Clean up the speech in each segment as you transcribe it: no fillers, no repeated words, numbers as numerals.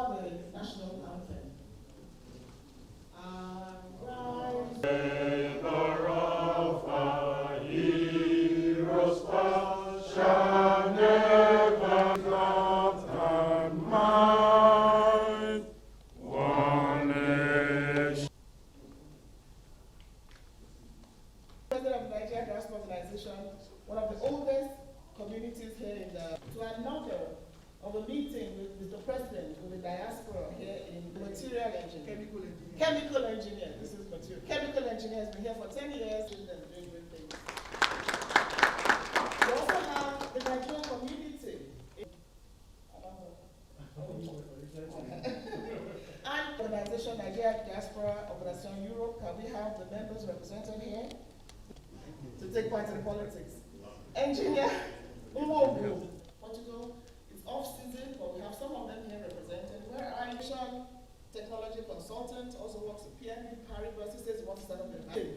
now the national anthem. President of the Nigerian Diaspora Organization, one of the oldest communities here in the, to another of a meeting with Mr. President with the diaspora here in material engineering. Chemical engineer, this is material. Chemical engineer has been here for 10 years and doing great things. We also have the Nigerian community. And organization, Nigeria Diaspora Organization Europe, can we have the members represented here to take part in politics? Engineer, Portugal. Off season, but we have some of them here represented. Where I technology consultant, also works at PNB, Paribas. He says he wants to set up a bank.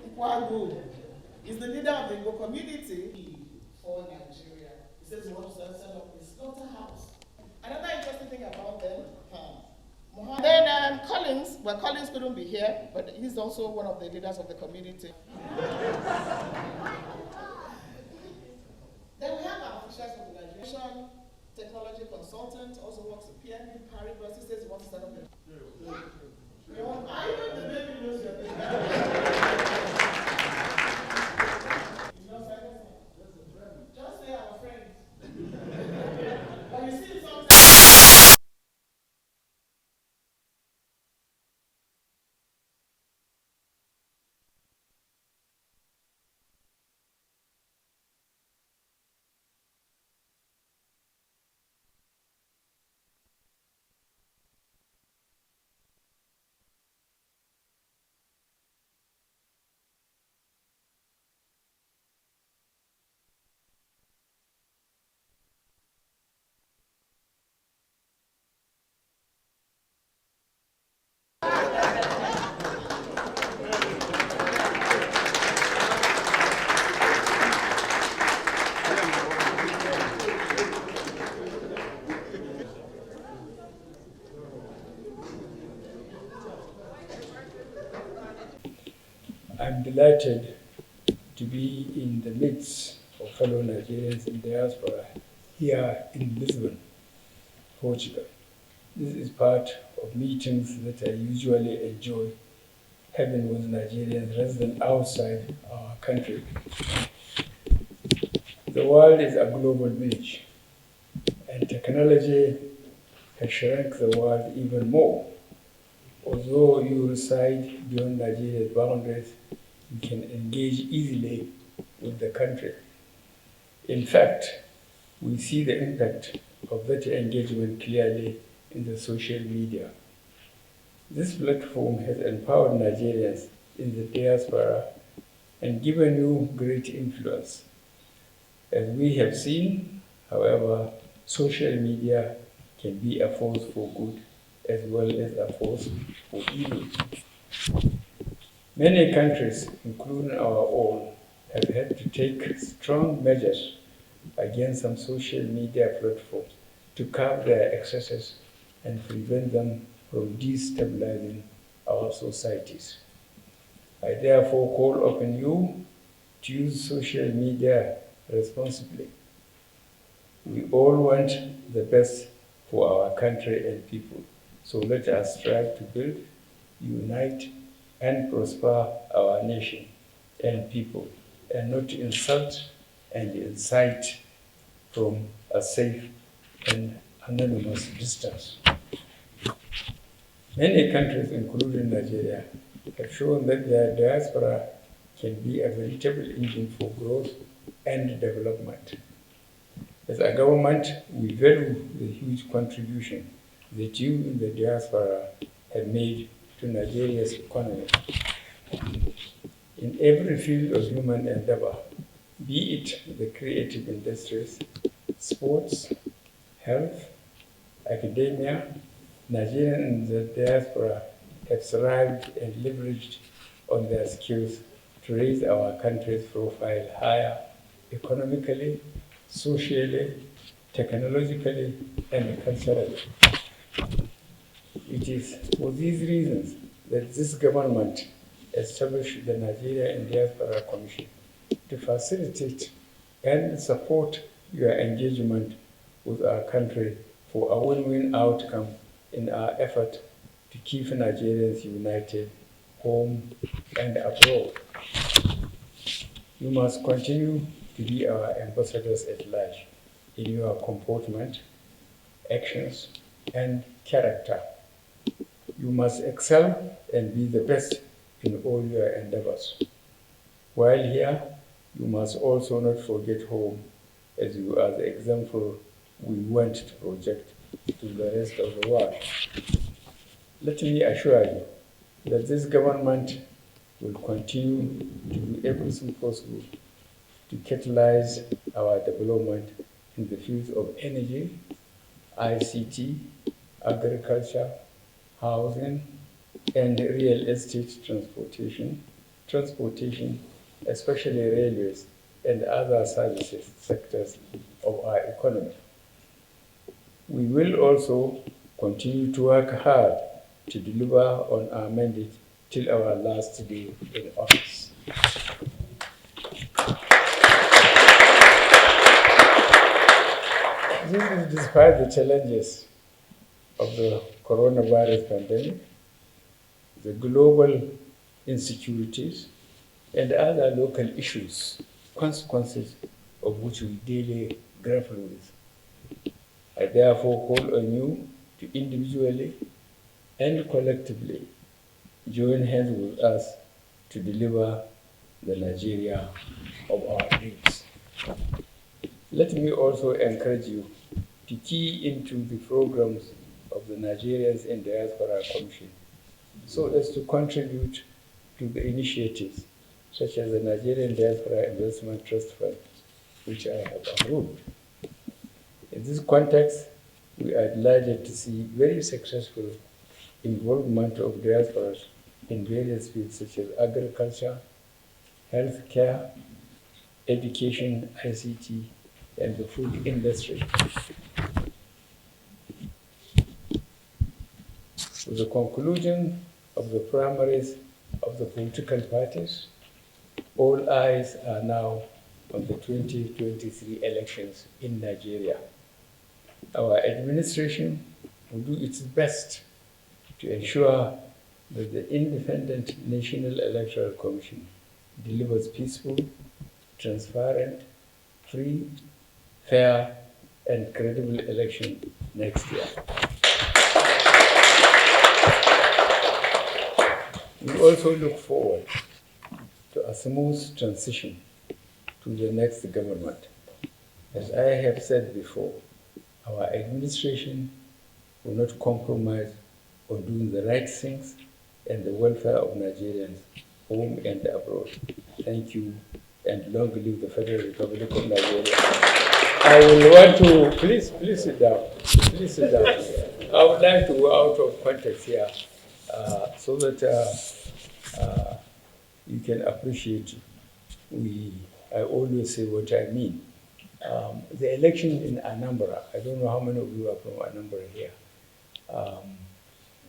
Ikwagu is the leader of the Igbo community for Nigeria. He says he wants to set up a slaughterhouse. Another interesting thing about them, then Collins, well, Collins couldn't be here, but he's also one of the leaders of the community. Then we have our officials from the Nigerian technology consultant, also works at PNB, Paribas. He says he wants to start up a I know the baby knows your baby. Just say our friends. But you see something. I'm delighted to be in the midst of fellow Nigerians in diaspora here in Lisbon, Portugal. This is part of meetings that I usually enjoy having with Nigerians resident outside our country. The world is a global village, and technology has shrunk the world even more. Although you reside beyond Nigeria's boundaries, you can engage easily with the country. In fact, we see the impact of that engagement clearly in the social media. This platform has empowered Nigerians in the diaspora and given you great influence. As we have seen, however, social media can be a force for good as well as a force for evil. Many countries, including our own, have had to take strong measures against some social media platforms to curb their excesses and prevent them from destabilizing our societies. I therefore call upon you to use social media responsibly. We all want the best for our country and people, so let us strive to build, unite, and prosper our nation and people, and not to insult and incite from a safe and anonymous distance. Many countries, including Nigeria, have shown that their diaspora can be a veritable engine for growth and development. As a government, we value the huge contribution that you in the diaspora have made to Nigeria's economy. In every field of human endeavor, be it the creative industries, sports, health, academia, Nigerians in the diaspora have thrived and leveraged on their skills to raise our country's profile higher economically, socially, technologically, and culturally. It is for these reasons that this government established the Nigeria Diaspora Commission to facilitate and support your engagement with our country for a win-win outcome in our effort to keep Nigerians united, home and abroad. You must continue to be our ambassadors at large in your comportment, actions, and character. You must excel and be the best in all your endeavors. While here, you must also not forget home, as you are the example we want to project to the rest of the world. Let me assure you that this government will continue to do everything possible to catalyze our development in the fields of energy, ICT, agriculture, housing, and real estate transportation, especially railways and other services sectors of our economy. We will also continue to work hard to deliver on our mandate till our last day in office. This is despite the challenges of the coronavirus pandemic, the global insecurities, and other local issues, consequences of which we daily grapple with. I therefore call on you to individually and collectively join hands with us to deliver the Nigeria of our dreams. Let me also encourage you to key into the programs of the Nigerians in Diaspora Commission so as to contribute to the initiatives such as the Nigerian Diaspora Investment Trust Fund, which I have approved. In this context, we are delighted to see very successful involvement of diasporas in various fields such as agriculture, healthcare, education, ICT, and the food industry. With the conclusion of the primaries of the political parties, all eyes are now on the 2023 elections in Nigeria. Our administration will do its best to ensure that the Independent National Electoral Commission delivers peaceful, transparent, free, fair, and credible election next year. We also look forward to a smooth transition to the next government. As I have said before, our administration will not compromise on doing the right things and the welfare of Nigerians, home and abroad. Thank you, and long live the Federal Republic of Nigeria. I will want to, please sit down. Please sit down. I would like to go out of context here so that you can appreciate. I always say what I mean. The election in Anambra, I don't know how many of you are from Anambra here.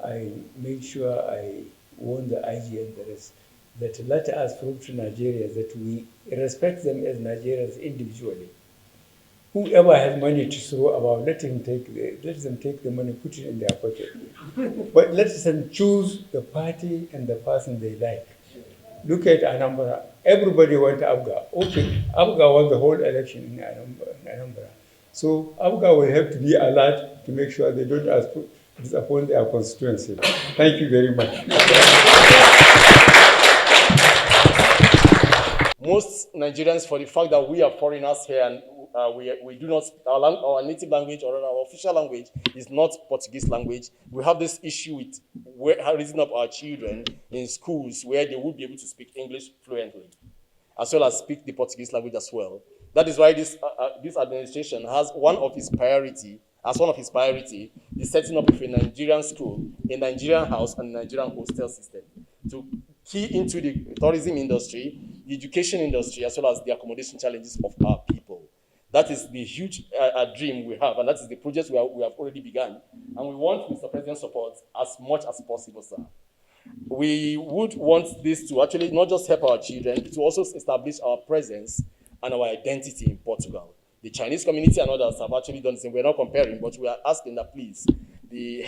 I made sure I warned the IG and the rest that let us prove to Nigerians that we respect them as Nigerians individually. Whoever has money to throw about, let them take the money, put it in their pocket. But let them choose the party and the person they like. Look at Anambra. Everybody went to Abga. Okay, Abga won the whole election in Anambra. So Abga will have to be alert to make sure they don't disappoint their constituency. Thank you very much. Most Nigerians, for the fact that we are foreigners here and we do not, our native language or our official language is not Portuguese language. We have this issue with raising up our children in schools where they would be able to speak English fluently, as well as speak the Portuguese language as well. That is why this administration has one of its priority, the setting up of a Nigerian school, a Nigerian house, and a Nigerian hostel system to key into the tourism industry, the education industry, as well as the accommodation challenges of our people. That is the huge dream we have, and that is the project we have already begun. And we want Mr. President's support as much as possible, sir. We would want this to actually not just help our children, to also establish our presence and our identity in Portugal. The Chinese community and others have actually done the same. We're not comparing, but we are asking that please, the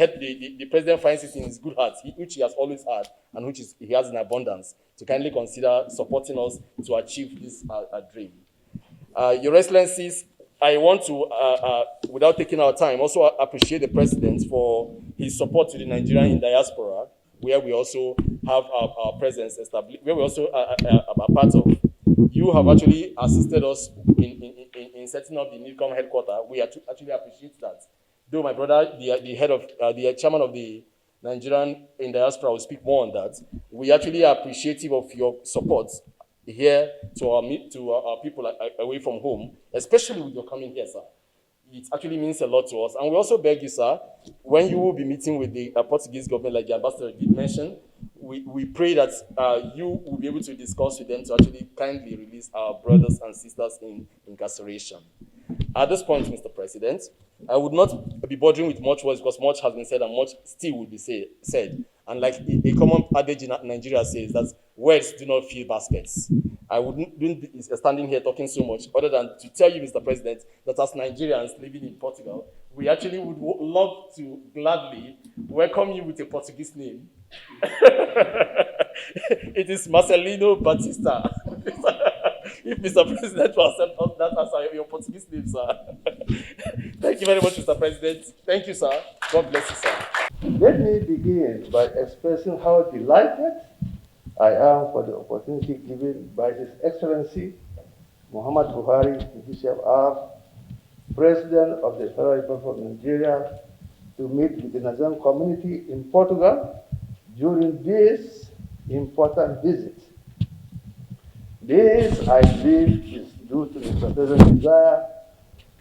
president finds it in his good heart, which he has always had, and which he has in abundance, to kindly consider supporting us to achieve this dream. Your Excellencies, I want to, without taking our time, also appreciate the President for his support to the Nigerian diaspora, where we also have our presence established, where we also are part of. You have actually assisted us in setting up the NIDCOM headquarters. We actually appreciate that. Though my brother, the chairman of the Nigerian in diaspora, will speak more on that. We actually are appreciative of your support here to our people away from home, especially with your coming here, sir. It actually means a lot to us. And we also beg you, sir, when you will be meeting with the Portuguese government, like the ambassador did mention, we pray that you will be able to discuss with them to actually kindly release our brothers and sisters in incarceration. At this point, Mr. President, I would not be bothering with much words because much has been said and much still will be said. And like a common adage in Nigeria says, that words do not fill baskets. I wouldn't be standing here talking so much other than to tell you, Mr. President, that as Nigerians living in Portugal, we actually would love to gladly welcome you with a Portuguese name. It is Marcelino Batista. If Mr. President will accept that as your Portuguese name, sir. Thank you very much, Mr. President. Thank you, sir. God bless you, sir. Let me begin by expressing how delighted I am for the opportunity given by His Excellency Muhammadu Buhari, DCFR, President of the Federal Republic of Nigeria, to meet with the Nigerian community in Portugal during this important visit. This, I believe, is due to Mr. President's desire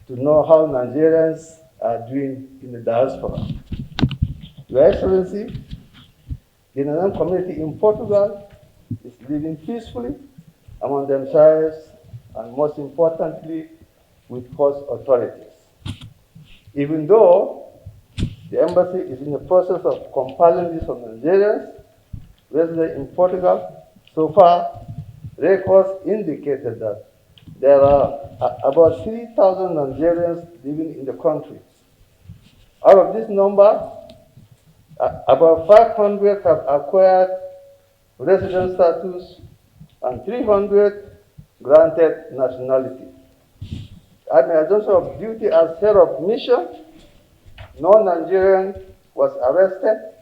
to know how Nigerians are doing in the diaspora. Your Excellency, the Nigerian community in Portugal is living peacefully among themselves and, most importantly, with host authorities. Even though the embassy is in the process of compiling this from Nigerians resident in Portugal, so far, records indicated that there are about 3,000 Nigerians living in the country. Out of this number, about 500 have acquired resident status and 300 granted nationality. At my assumption of duty as head of mission, no Nigerian was arrested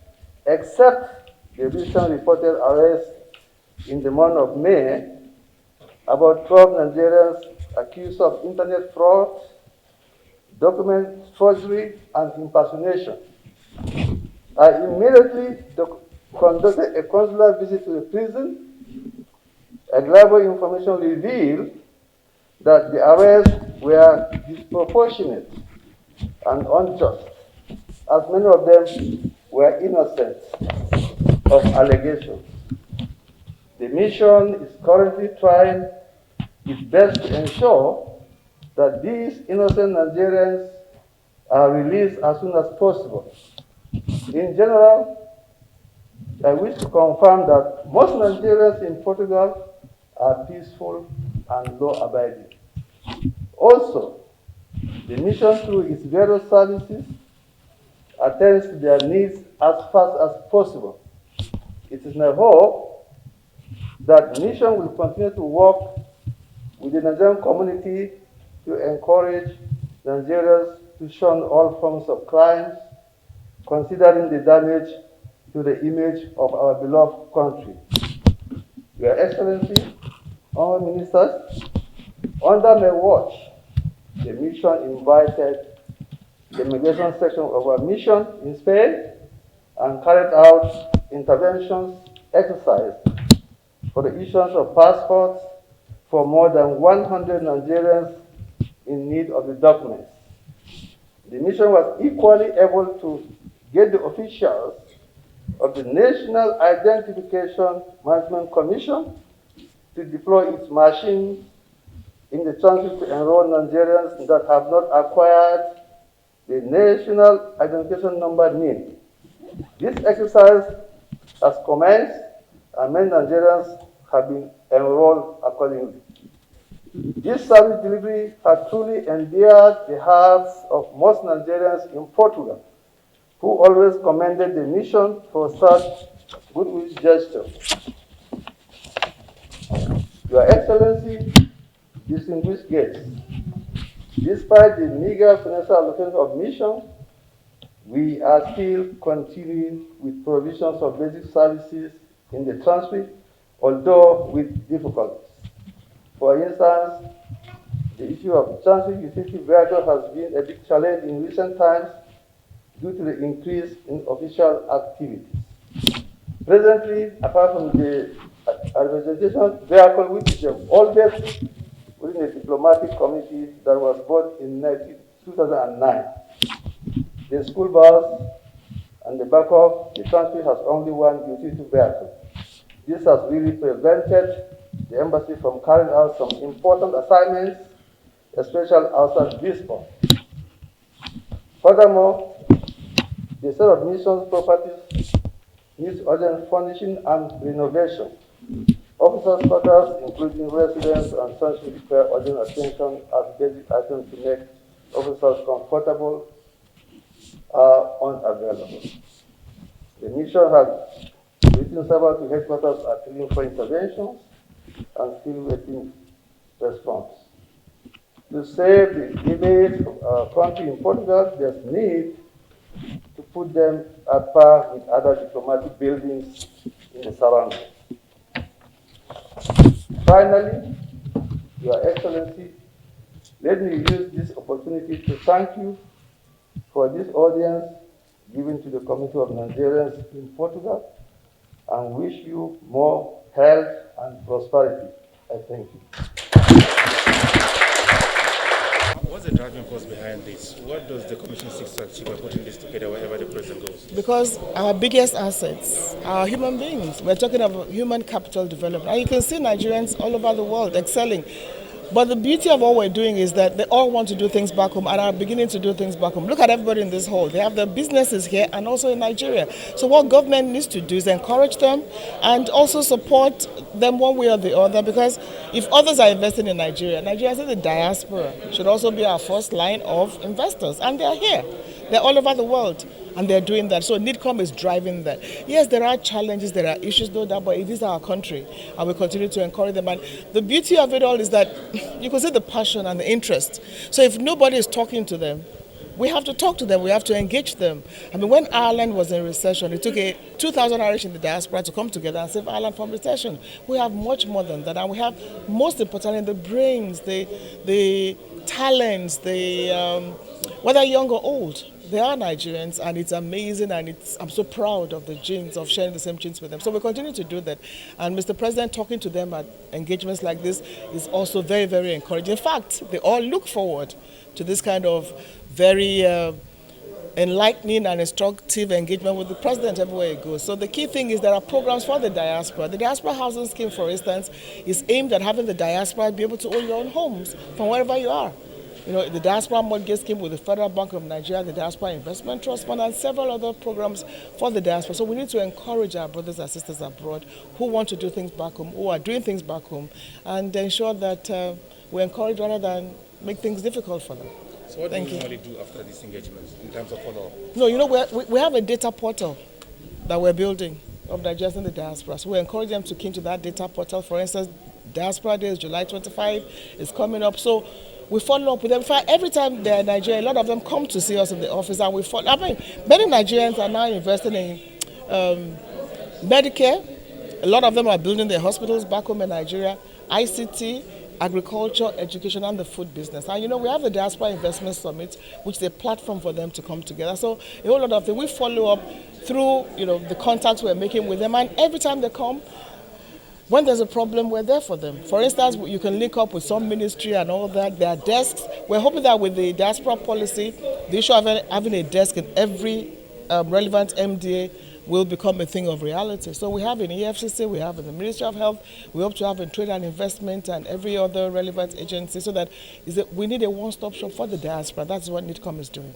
except the recent reported arrest in the month of May. About 12 Nigerians accused of internet fraud, document forgery, and impersonation. I immediately conducted a consular visit to the prison. Reliable information revealed that the arrests were disproportionate and unjust, as many of them were innocent of allegations. The mission is currently trying its best to ensure that these innocent Nigerians are released as soon as possible. In general, I wish to confirm that most Nigerians in Portugal are peaceful and law-abiding. Also, the mission through its various services attends to their needs as fast as possible. It is my hope that the mission will continue to work with the Nigerian community to encourage Nigerians to shun all forms of crimes, considering the damage to the image of our beloved country. Your Excellency, honourable ministers, under my watch, the mission invited the immigration section of our mission in Spain and carried out interventions exercise for the issuance of passports for more than 100 Nigerians in need of the documents. The mission was equally able to get the officials of the National Identification Management Commission to deploy its machines in the transit to enroll Nigerians that have not acquired the National Identification Number (NIN). This exercise has commenced, and many Nigerians have been enrolled accordingly. This service delivery has truly endeared the hearts of most Nigerians in Portugal, who always commended the mission for such goodwill gesture. Your Excellency, distinguished guests, despite the meager financial allocation of mission, we are still continuing with provisions of basic services in the transit, although with difficulties. For instance, the issue of transit utility vehicles has been a big challenge in recent times due to the increase in official activities. Presently, apart from the representation vehicle, which is the oldest within the diplomatic community that was bought in 2009, the school bus and the backup, the country has only one utility vehicle. This has really prevented the embassy from carrying out some important assignments, especially outside Lisbon. Furthermore, the set of missions properties needs urgent furnishing and renovation. Officers' quarters, including residence and sanctuary, require urgent attention as basic items to make officers comfortable are unavailable. The mission has written several to headquarters appealing for interventions and still waiting response. To save the image of our country in Portugal, there's need to put them at par with other diplomatic buildings in the surroundings. Finally, Your Excellency, let me use this opportunity to thank you for this audience given to the community of Nigerians in Portugal and wish you more health and prosperity. I thank you. What's the driving force behind this? What does the Commission seek to achieve by putting this together wherever the President goes? Because our biggest assets are human beings. We're talking about human capital development. And you can see Nigerians all over the world excelling. But the beauty of what we're doing is that they all want to do things back home and are beginning to do things back home. Look at everybody in this hall. They have their businesses here and also in Nigeria. So what government needs to do is encourage them and also support them one way or the other, because if others are investing in Nigeria, Nigerians in the diaspora should also be our first line of investors. And they're here. They're all over the world. And they're doing that. So NIDCOM is driving that. Yes, there are challenges, there are issues, no doubt, but it is our country. And we continue to encourage them. And the beauty of it all is that you can see the passion and the interest. So if nobody is talking to them, we have to talk to them, we have to engage them. I mean, when Ireland was in recession, it took 2,000 Irish in the diaspora to come together and save Ireland from recession. We have much more than that. And we have, most importantly, the brains, the talents, whether young or old. They are Nigerians, and it's amazing, and I'm so proud of the genes, of sharing the same genes with them. So we continue to do that. And Mr. President, talking to them at engagements like this is also very, very encouraging. In fact, they all look forward to this kind of very enlightening and instructive engagement with the President everywhere he goes. So the key thing is there are programs for the diaspora. The diaspora housing scheme, for instance, is aimed at having the diaspora be able to own your own homes from wherever you are. You know, the Diaspora Mortgage Scheme with the Federal Bank of Nigeria, the Diaspora Investment Trust Fund, and several other programs for the diaspora. So we need to encourage our brothers and sisters abroad who want to do things back home, who are doing things back home, and ensure that we encourage rather than make things difficult for them. So what do you normally do after these engagements in terms of follow-up? No, you know, we have a data portal that we're building of Nigerians in the diaspora. So we encourage them to key into that data portal. For instance, Diaspora Day is July 25, it's coming up. So we follow up with them. Every time they're in Nigeria, a lot of them come to see us in the office, and we follow. I mean, many Nigerians are now investing in Medicare. A lot of them are building their hospitals back home in Nigeria, ICT, agriculture, education, and the food business. And you know, we have the Diaspora Investment Summit, which is a platform for them to come together. So a whole lot of things. We follow up through, you know, the contacts we're making with them, and every time they come, when there's a problem, we're there for them. For instance, you can link up with some ministry and all that. There are desks. We're hoping that with the diaspora policy, the issue of having a desk in every relevant MDA will become a thing of reality. So we have in EFCC, we have in the Ministry of Health, we hope to have in Trade and Investment and every other relevant agency, so that we need a one-stop shop for the diaspora. That's what NIDCOM is doing.